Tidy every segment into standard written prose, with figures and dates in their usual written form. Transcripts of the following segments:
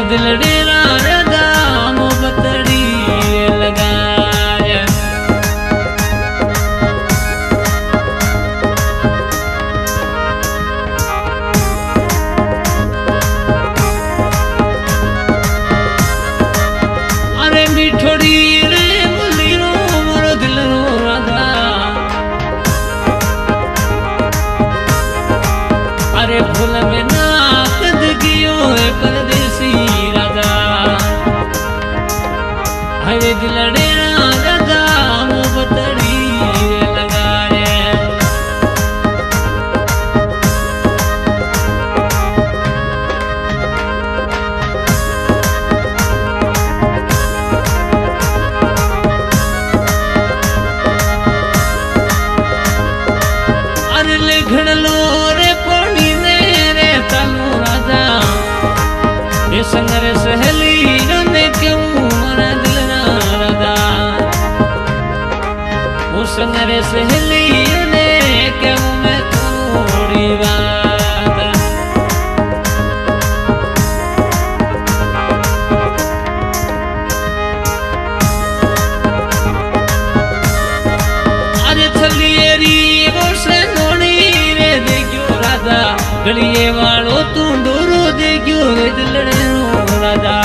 दिलड़े राधा मोहब्बतड़ी लगाया। अरे मीठोड़ी रे मुली रो मोरो दिल रो राधा। अरे फूल में ना कद गियो है परदेसी राधा। हरे दिलड़े राधा मोहब्बतड़ी लगाए। अरे लेखन लो रे पानी ने रे तनु राधा। ये संगर सहेली ने क्यों मरा दिल ना राधा। वो संगर सहेली ने क्यों मैं थोड़ी बात। अरे थलिएरी वो से नोनी रे देखो राधा। गलिए वालो तू डोरो देखो रे दिलड़े रो राधा।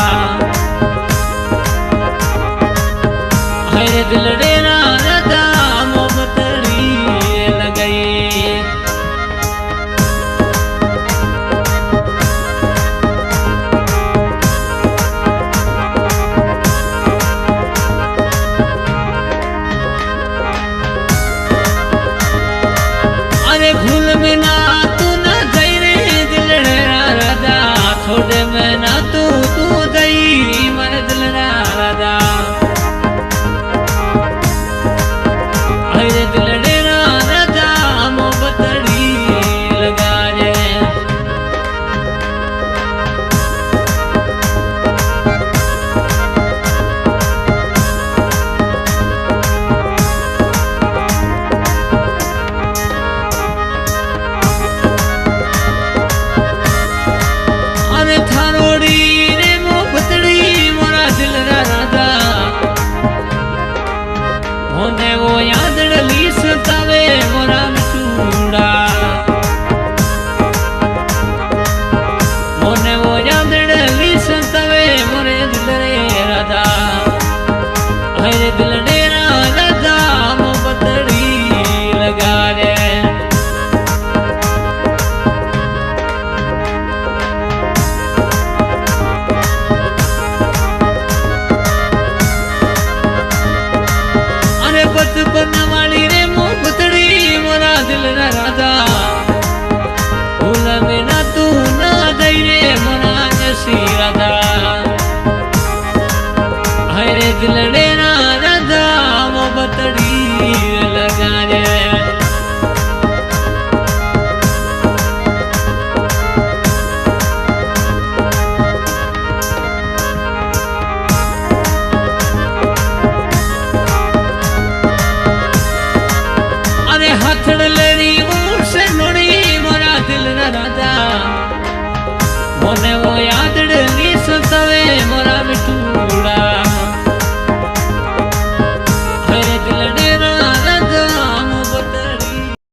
हरे दिलड़े राधा मोहब्बतड़ी लगाई। अरे भूल में ना तू ना गई रे दिलड़े राधा। छोड़े में ना तू गई मन दिलड़ा राधा। अरे दिलड़े राधा मोहब्बतड़ी लगाए। अरे थारोड़ी रे मोहब्बतड़ी मोरा दिल राधा। होने वो याद डली सतावे मोरा मिठूड़ा। होने वो याद डली सतावे मोरे दिल रे राधा। हरे दिल रे राधा मोहब्बतड़ी लगा रे। अरे बचपन वाली रे मोहब्बतड़ी मोरा दिल राधा। भूल में ना तू ना गई रे मोरा जैसी राधा। हरे दिलड़े राधा मोहब्बतड़ी लगा रे। अरे हाथड़ लेरी से नोड़ी मोरा दिल राधा। मोने वो याद